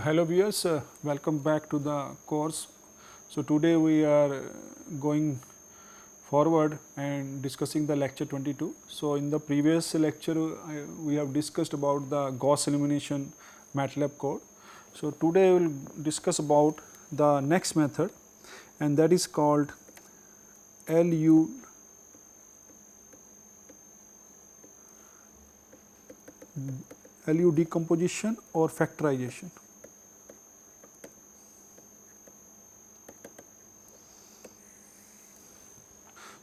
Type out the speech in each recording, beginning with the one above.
Hello viewers, welcome back to the course. So today we are going forward and discussing the lecture 22. So in the previous lecture we have discussed about the Gauss elimination MATLAB code. So today we will discuss about the next method, and that is called LU decomposition or factorization.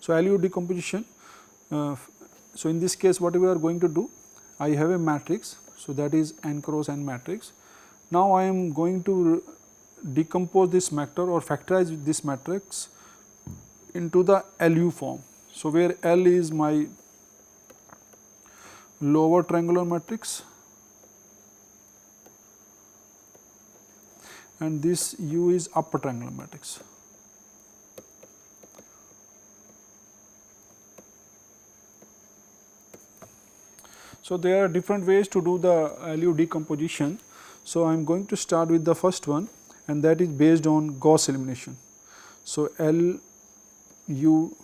So, LU decomposition, so in this case what we are going to do, I have a matrix, so that is n cross n matrix. Now, I am going to decompose this matrix or factorize this matrix into the LU form. So, where L is my lower triangular matrix and this U is upper triangular matrix. So, there are different ways to do the LU decomposition. So, I am going to start with the first one, and that is based on Gauss elimination. So, LU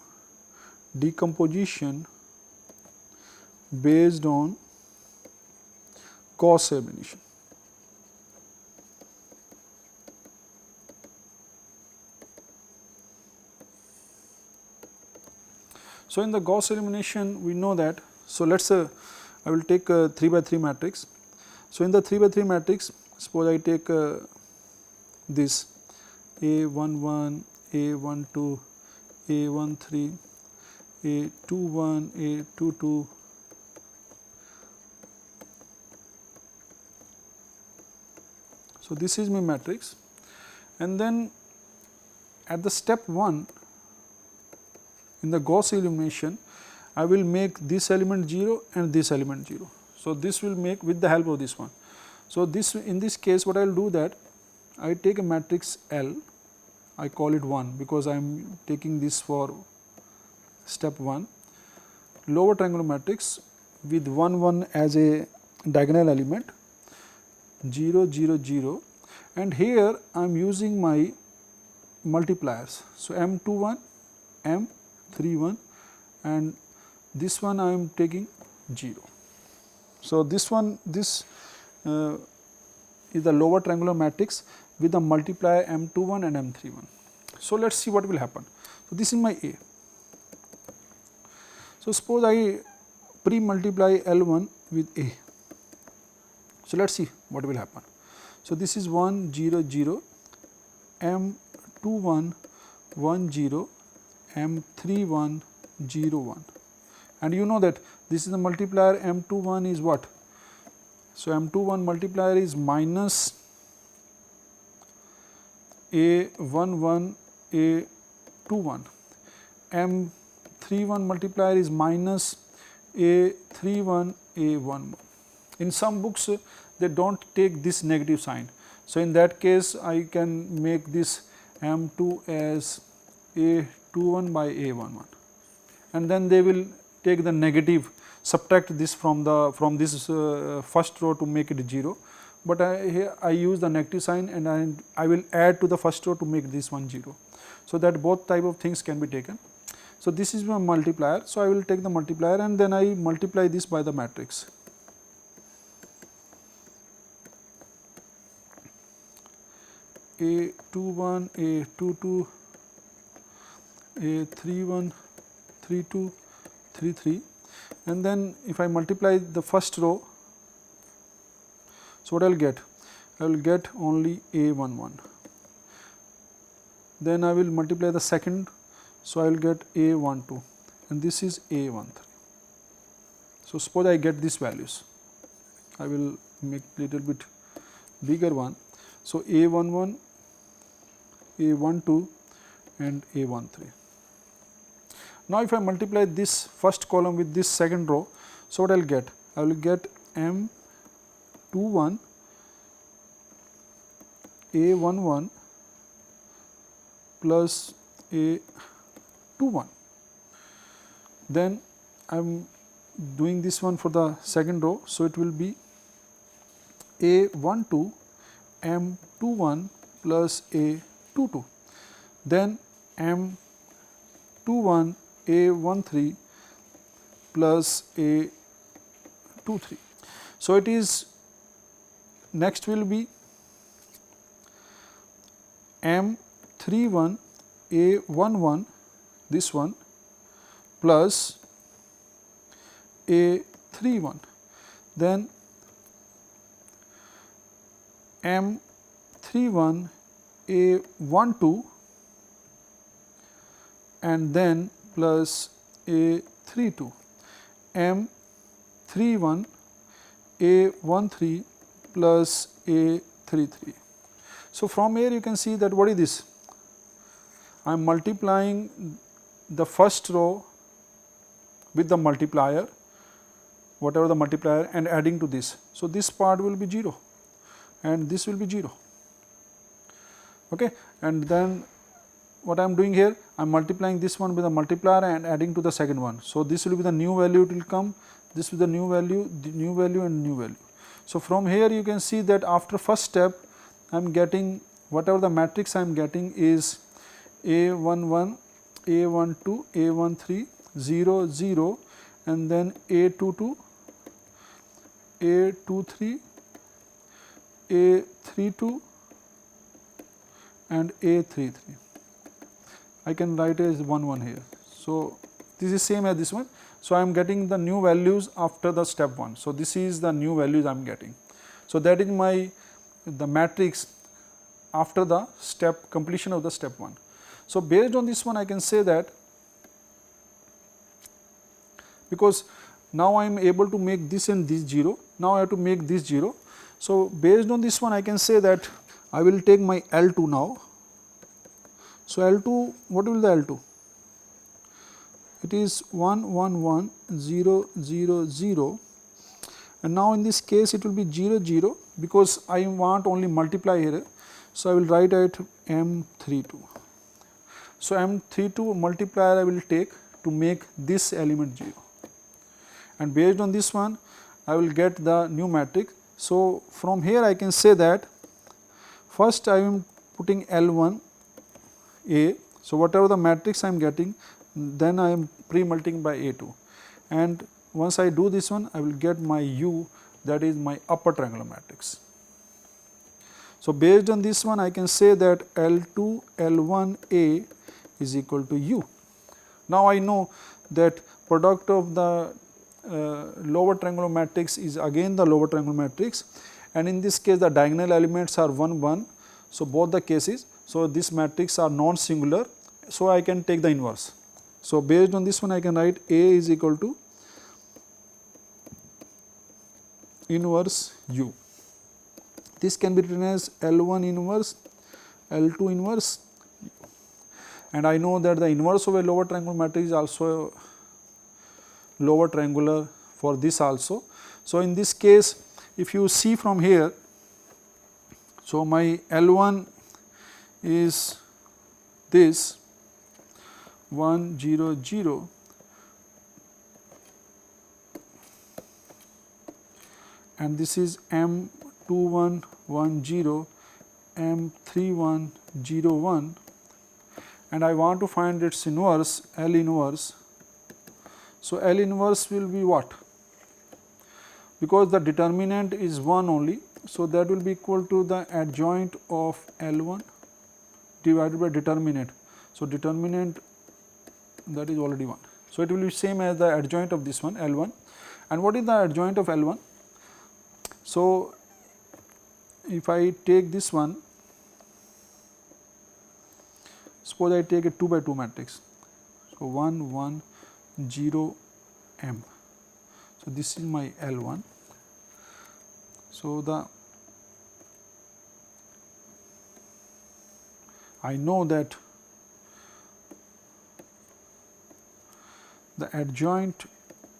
decomposition based on Gauss elimination. So, in the Gauss elimination we know that, so let us I will take a 3 by 3 matrix. So, in the 3 by 3 matrix, suppose I take this A11, A12, A13, A21, A22, so this is my matrix, and then at the step 1 in the Gauss elimination I will make this element 0 and this element 0. So, this will make with the help of this one. So, this in this case what I will do that I take a matrix L, I call it 1 because I am taking this for step 1, lower triangular matrix with 1 1 as a diagonal element, 0 0 0, and here I am using my multipliers. So, M21, M31, and this one I am taking 0. So, this one is the lower triangular matrix with the multiplier M21 and M31. So, let us see what will happen. So, this is my A. So, suppose I pre-multiply L1 with A. So, let us see what will happen. So, this is 1 0 0, M21 1 0, M31 0 1. And you know that this is the multiplier M21 is what? So, M21 multiplier is minus A11 A21, M31 multiplier is minus A31 A11. In some books they do not take this negative sign. So, in that case I can make this M2 as A21 by A11, and then they will take the negative, subtract this from this first row to make it 0, but here I use the negative sign and I will add to the first row to make this one 0. So, that both type of things can be taken. So, this is my multiplier. So, I will take the multiplier and then I multiply this by the matrix. A21, A22, A31, 32, 33, and then if I multiply the first row, so what I will get? I will get only A11. Then I will multiply the second, so I will get A12, and this is A13. So, suppose I get these values, I will make little bit bigger one. So, A11, A12 and A13. Now, if I multiply this first column with this second row, so what I will get? I will get M21, A11 plus A21. Then I am doing this one for the second row. So, it will be A12 M21 plus A22, then M21 A13 plus A23. So, it is next will be M31 A11 this one plus A31, then M31 A12 and then plus A32, M31 A13 plus A33. So, from here you can see that what is this? I am multiplying the first row with the multiplier, whatever the multiplier, and adding to this. So, this part will be 0 and this will be 0. Okay. And then what I am doing here, I am multiplying this one with a multiplier and adding to the second one. So, this will be the new value, it will come, this will be the new value and new value. So, from here you can see that after first step I am getting whatever the matrix I am getting is A11, A12, A13, 0, 0 and then A22, A23, A32 and A33. I can write as 1, 1 here. So, this is same as this one. So, I am getting the new values after the step 1. So, this is the new values I am getting. So, that is the matrix after the step completion of the step 1. So, based on this one I can say that because now I am able to make this and this 0, now I have to make this 0. So, based on this one I can say that I will take my L2 now. So, L2, what will the L2? It is 1 1 1 0 0 0 and now in this case it will be 0 0 because I want only multiply here. So, I will write it M32. So, M32 multiplier I will take to make this element 0 and based on this one I will get the new matrix. So, from here I can say that first I am putting L1 A. So, whatever the matrix I am getting, then I am pre-multiplying by A2 and once I do this one I will get my U, that is my upper triangular matrix. So, based on this one I can say that L2 L1 A is equal to U. Now, I know that product of the lower triangular matrix is again the lower triangular matrix and in this case the diagonal elements are 1 1. So, both the cases. So, this matrix are non-singular. So, I can take the inverse. So, based on this one I can write A is equal to inverse U. This can be written as L1 inverse, L2 inverse and I know that the inverse of a lower triangular matrix is also lower triangular for this also. So, in this case if you see from here, so my L1 is this 1 0 0 and this is M2110, M3101 and I want to find its inverse L inverse. So, L inverse will be what? Because the determinant is 1 only. So, that will be equal to the adjoint of L1 divided by determinant. So, determinant that is already 1. So, it will be same as the adjoint of this one L1 and what is the adjoint of L1? So, if I take this one, suppose I take a 2 by 2 matrix. So, 1 1 0 M. So, this is my L1. So, I know that the adjoint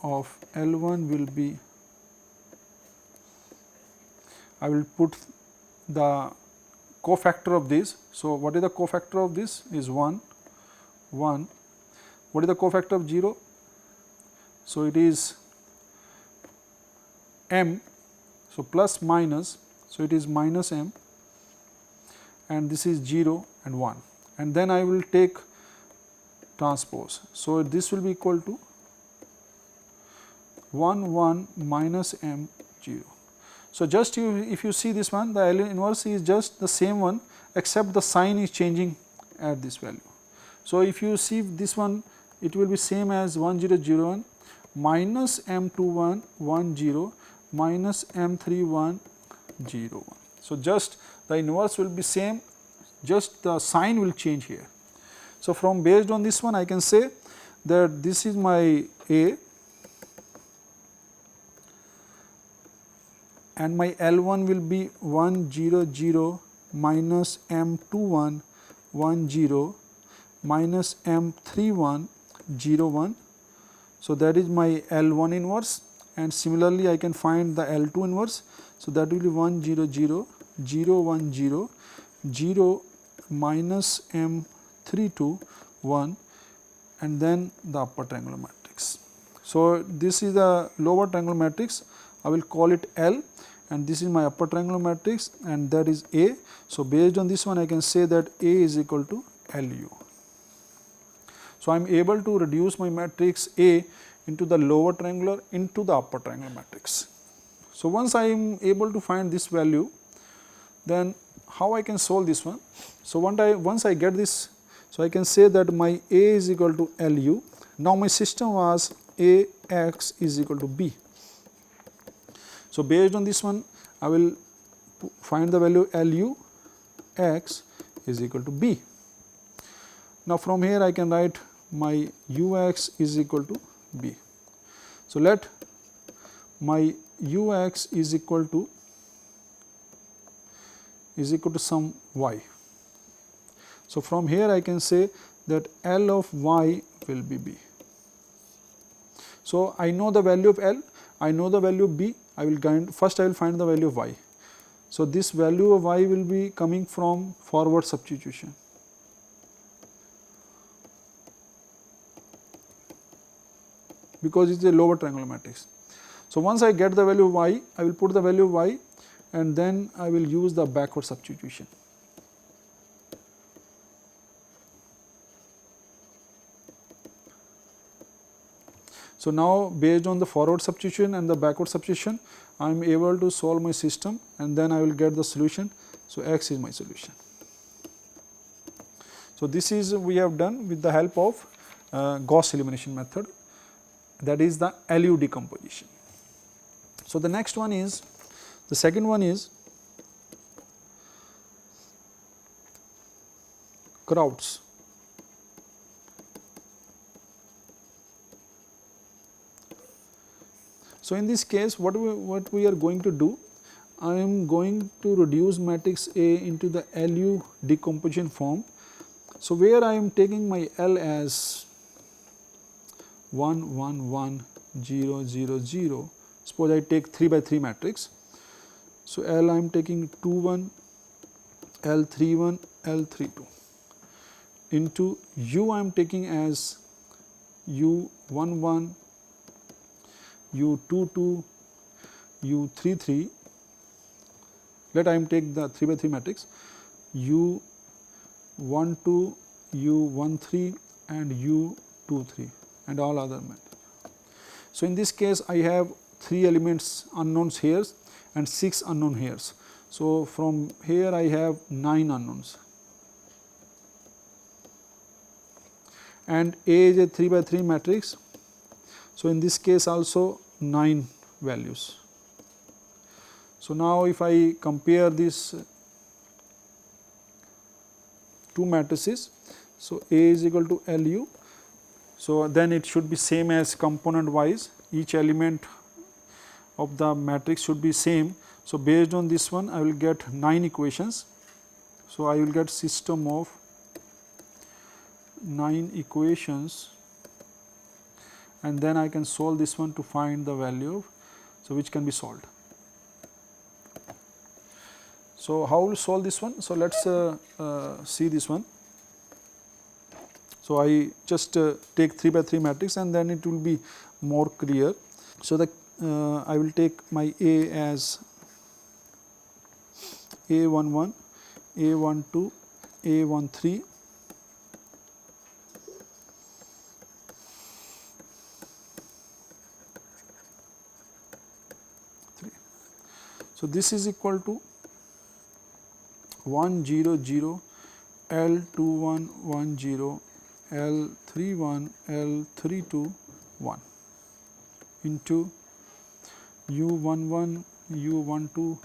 of L1 will be, I will put the cofactor of this. So, what is the cofactor of this is 1 1. What is the cofactor of 0? So, it is M. So, plus minus. So, it is minus M and this is 0 and 1, and then I will take transpose. So, this will be equal to 1 1 minus m 0. So, just if you see this one, the L inverse is just the same one, except the sign is changing at this value. So, if you see this one, it will be same as 1 0 0 1 minus m 2 1 1 0 minus m 3 1 0 1. So, just the inverse will be same, just the sign will change here. So, from based on this one I can say that this is my A and my L1 will be 1 0 0 minus m 2 1 1 0 minus m 3 1 0 1. So, that is my L1 inverse, and similarly I can find the L2 inverse. So, that will be 1 0 0 0 1 0 0 minus m 3 2 1 and then the upper triangular matrix. So, this is the lower triangular matrix, I will call it L, and this is my upper triangular matrix, and that is A. So, based on this one I can say that A is equal to LU. So, I am able to reduce my matrix A into the lower triangular into the upper triangular matrix. So, once I am able to find this value, then how I can solve this one? So, once I get this, so I can say that my A is equal to LU. Now, my system was AX is equal to B. So, based on this one I will find the value LU X is equal to B. Now, from here I can write my UX is equal to B. So, let my UX is equal to some Y. So, from here I can say that L of Y will be B. So, I know the value of L, I know the value of B, first I will find the value of Y. So, this value of Y will be coming from forward substitution. Because it is a lower triangular matrix. So, once I get the value of Y, I will put the value of Y and then I will use the backward substitution. So, now based on the forward substitution and the backward substitution, I am able to solve my system and then I will get the solution. So, X is my solution. So, this is we have done with the help of Gauss elimination method, that is the LU decomposition. So, the next one is, the second one is Kraut's. So, in this case what we are going to do, I am going to reduce matrix A into the LU decomposition form. So, where I am taking my L as 1 1 1 0 0 0, suppose I take 3 by 3 matrix. So, L I am taking 2 1, L 3 1, L 3 2 into U I am taking as U 1 1, U 2 2, U 3 3. Let I am take the 3 by 3 matrix, U 1 2, U 1 3 and U 2 3 and all other matrices. So, in this case I have 3 elements unknowns here and 6 unknown here. So, from here I have 9 unknowns and A is a 3 by 3 matrix. So, in this case also 9 values. So, now if I compare these two matrices, so A is equal to LU. So, then it should be same as component wise, each element of the matrix should be same. So, based on this one I will get 9 equations. So, I will get system of 9 equations and then I can solve this one to find the value of, so which can be solved. So, how will solve this one? So, let us see this one. So, I just take 3 by 3 matrix and then it will be more clear. So, I will take my A as A 1 1, A12, A13, so this is equal to 100, L2110, L31, L32, 1 into U11, U12,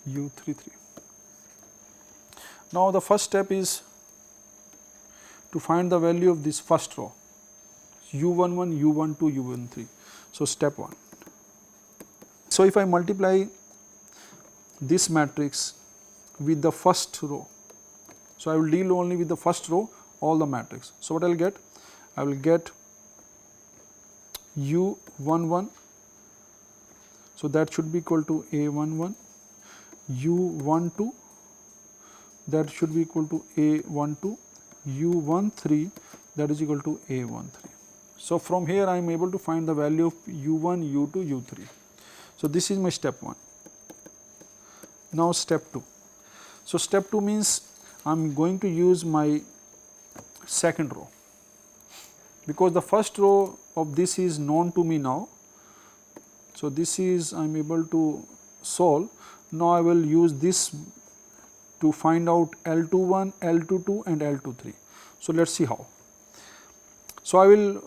U33. Now the first step is to find the value of this first row, U11, U12, U13. So step 1. So if I multiply this matrix with the first row, so I will deal only with the first row, all the matrix. So what I will get? I will get U11, so that should be equal to A11, U12, that should be equal to A12, U13, that is equal to A13. So from here I am able to find the value of U1, U2, U3. So this is my step 1. Now step 2. So step 2 means I am going to use my second row, because the first row of this is known to me now. So this is I am able to solve. Now I will use this to find out L21, L22 and L23. So let us see how. So I will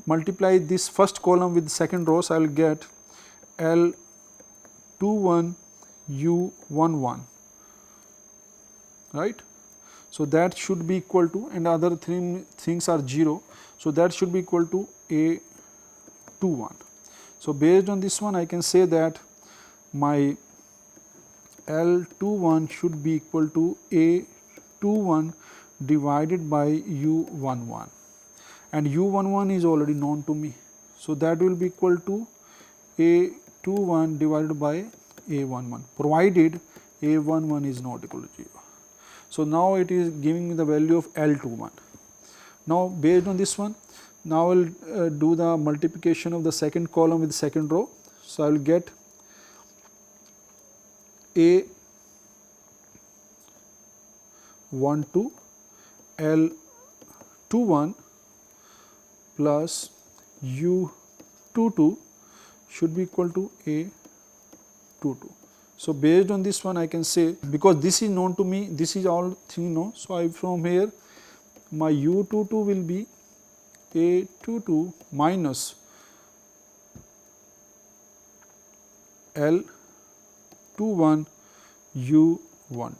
multiply this first column with the second row, so I will get L21, U11, right. So that should be equal to, and other things are 0. So that should be equal to A21. So based on this one I can say that my L21 should be equal to A21 divided by U11, and U11 is already known to me. So that will be equal to A21 divided by A11, provided A11 is not equal to 0. So now it is giving me the value of L21. Now based on this one, now I will do the multiplication of the second column with the second row. So I will get A12, L21 plus U22 should be equal to A22. So based on this one I can say, because this is known to me, this is all thing known. So I from here my U22 will be A22 minus L21 U12.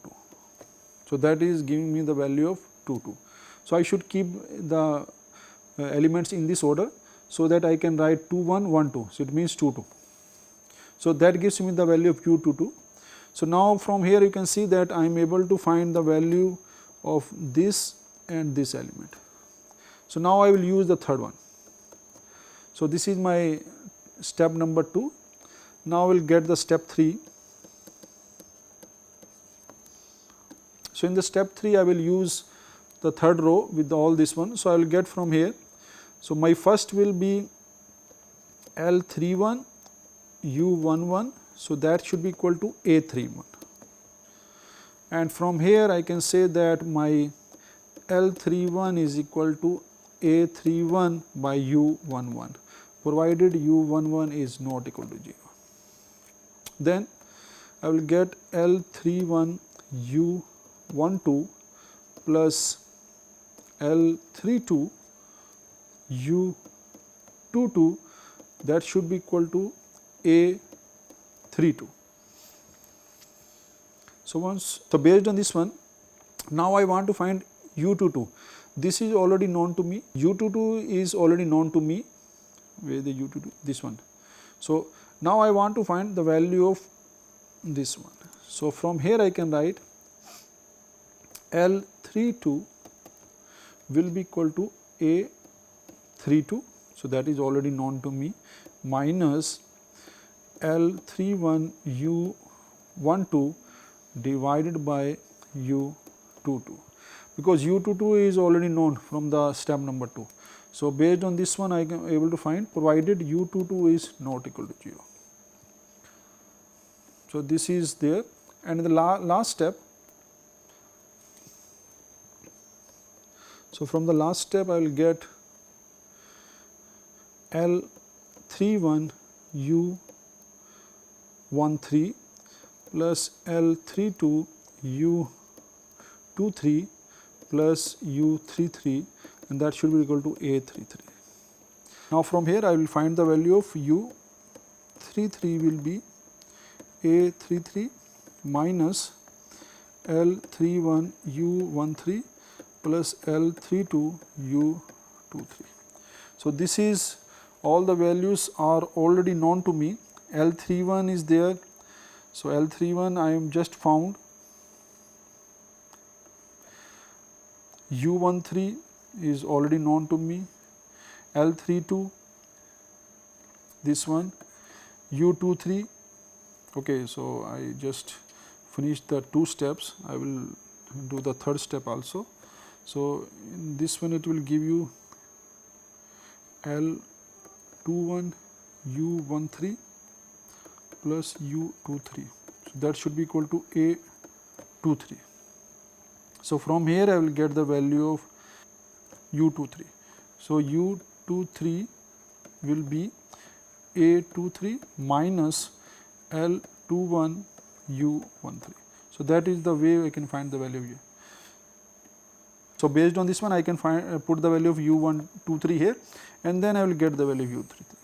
So that is giving me the value of 22. So I should keep the elements in this order, so that I can write 21, 12. So it means 22. So that gives me the value of U22. So now from here you can see that I am able to find the value of this and this element. So now I will use the third one. So this is my step number 2. Now I will get the step 3. So in the step 3 I will use the third row with all this one. So I will get from here. So my first will be L31, U11, so that should be equal to A31. And from here I can say that my L31 is equal to A31 by U11, provided U11 is not equal to 0. Then I will get L31 U12 plus L32 U22, that should be equal to A32. So based on this one, now I want to find U22. This is already known to me. U22 is already known to me. Where is the U22? This one. So now I want to find the value of this one. So from here I can write L32 will be equal to A32. So that is already known to me, minus L31 U12 divided by U22, because U22 is already known from the step number 2. So, based on this one I am able to find, provided u22 is not equal to 0. So, this is there, and in the last step, so from the last step I will get L31 u13 plus L32 u23 plus u33, and that should be equal to A33. Now, from here I will find the value of u33 will be A33 minus L31 u13 plus L32 u23. So, this is all the values are already known to me. L31 is there. So, L31 I am just found, u13 is already known to me, L32 this one, u23. Okay, so I just finished the 2 steps, I will do the third step also. So, in this one it will give you L21 u13 plus u23. So, that should be equal to A23. So, from here I will get the value of u23. So, u23 will be A23 minus L21 u13. So, that is the way I can find the value of u. So, based on this one I can find put the value of u123 here, and then I will get the value of u33.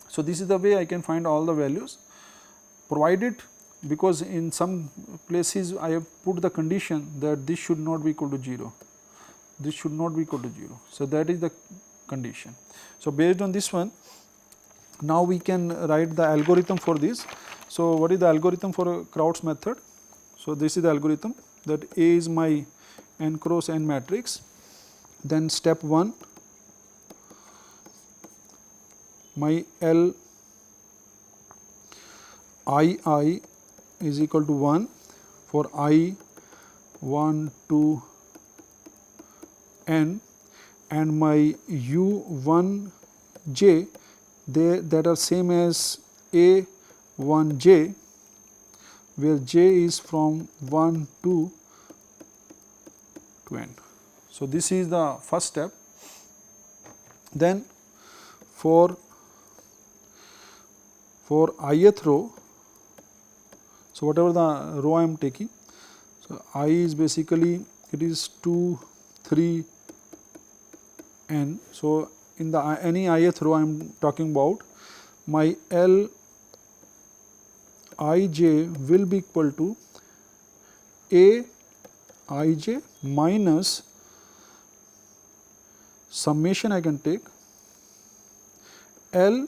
So, this is the way I can find all the values, provided, because in some places I have put the condition that this should not be equal to 0, this should not be equal to 0. So, that is the condition. So, based on this one, now we can write the algorithm for this. So, what is the algorithm for Kraut's method? So, this is the algorithm, that A is my n cross n matrix, then step 1, my L I is equal to 1 for I 1 to n, and my u1j that are same as A1j, where j is from 1 to n. So, this is the first step. Then for ith row, so whatever the row I am taking, so I is basically it is 2, 3, n. So, in the any ith row I am talking about, my L ij will be equal to A ij minus summation I can take L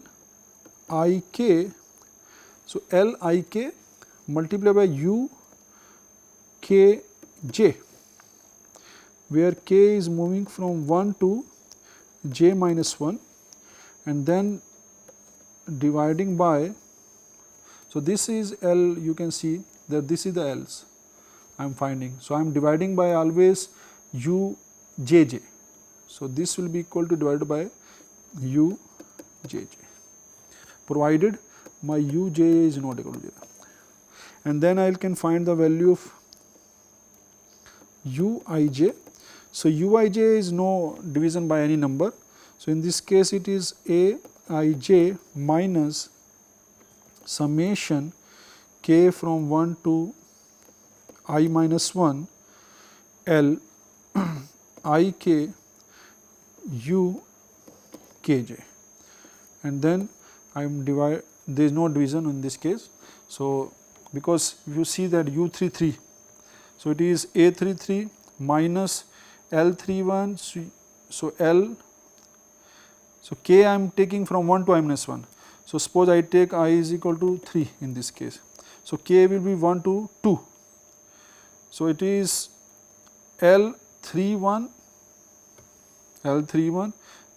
I k. So, L I k multiplied by u k j, where k is moving from 1 to j minus 1, and then dividing by, so this is L, you can see that this is the L's I am finding. So, I am dividing by always u j j. So, this will be equal to divided by u j j, provided my u j is not equal to 0, and then I can find the value of u I j. So, u I j is no division by any number. So, in this case it is A I j minus summation k from 1 to I minus 1 L I k u k j, and then I am there is no division in this case. So, because you see that u33, so it is A33 minus L31, so L, so k I am taking from 1 to I minus 1. So, suppose I take I is equal to 3 in this case. So, k will be 1 to 2. So, it is L31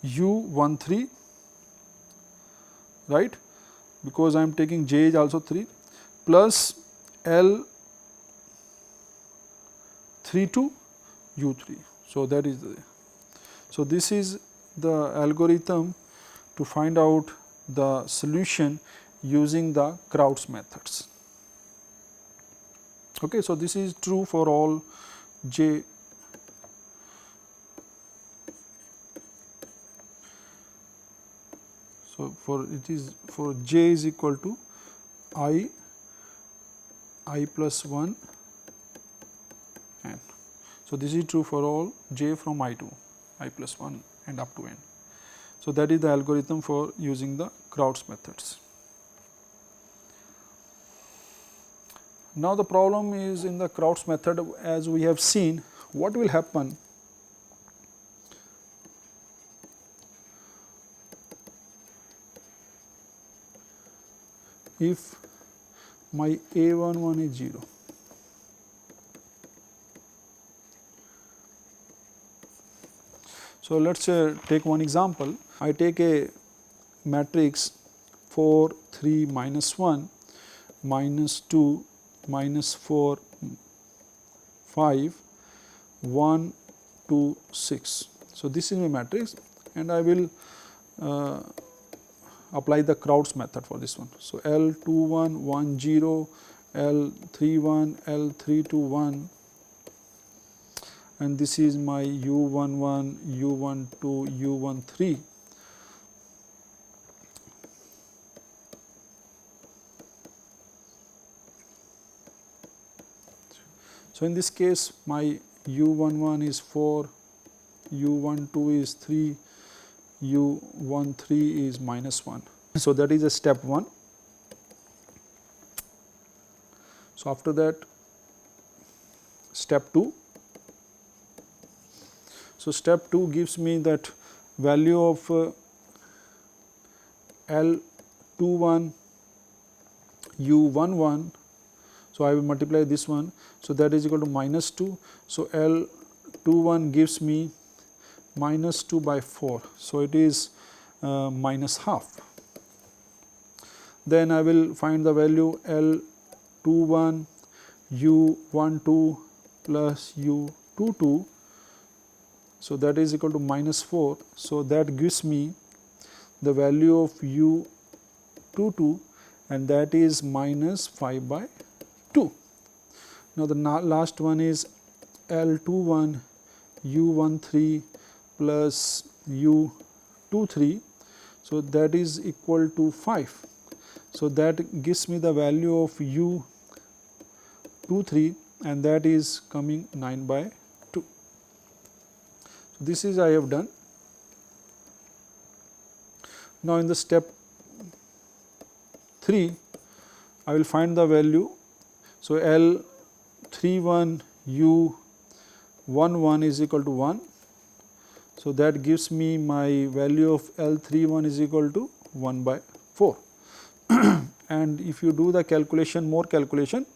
u13, right, because I am taking j is also 3, plus L32 u3. So, that is the, So, this is the algorithm to find out the solution using the Krauts methods. Okay, so, this is true for all j. So, for it is for j is equal to I plus 1 n. So, this is true for all j from I to I plus 1 and up to n. So, that is the algorithm for using the Krauts methods. Now, the problem is in the Krauts method, as we have seen, what will happen if my A11 is 0. So, let us take one example. I take a matrix 4, 3, minus 1, minus 2, minus 4, 5, 1, 2, 6. So, this is my matrix and I will apply the Krauts method for this one. So, L21, 1, 0, L31, L321, and this is my U11, U12, U13. So, in this case my U11 is 4, U12 is 3, U13 is minus 1. So, that is a step 1. So, after that step 2. So, step 2 gives me that value of L21 U11. So, I will multiply this one. So, that is equal to minus 2. So, L21 gives me minus 2 by 4. So, it is minus half. Then I will find the value L21 U12 plus U22. So, that is equal to minus 4. So, that gives me the value of U22 and that is minus 5 by 2. Now, the last one is L21 U13 plus U23. So, that is equal to 5. So, that gives me the value of U23 and that is coming 9 by 2. So, this is I have done. Now, in the step 3, I will find the value. So, L31 U11 is equal to 1. So, that gives me my value of L31 is equal to 1 by 4. And if you do the calculation, more calculation,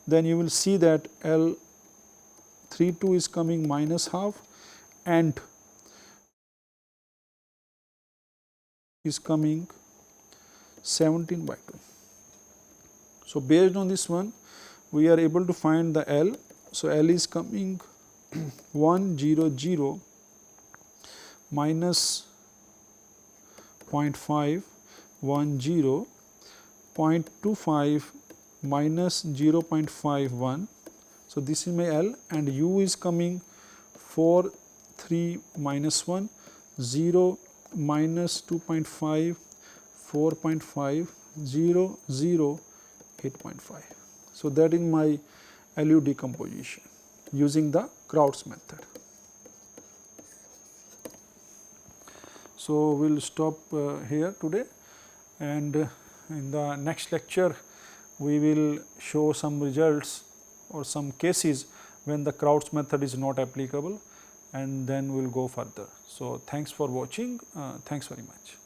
then you will see that L32 is coming minus half and is coming 17 by 2. So, based on this one, we are able to find the L. So, L is coming 1, 0, 0 minus 0.5, 1, 0, 0.25 minus 0.51. So, this is my L and U is coming 4, 3 minus 1, 0 minus 2.5, 4.5, 0, 0, 8.5. So, that is my LU decomposition using the Krauts method. So, we will stop here today, and in the next lecture we will show some results or some cases when the Krauts method is not applicable, and then we will go further. So, thanks for watching. Thanks very much.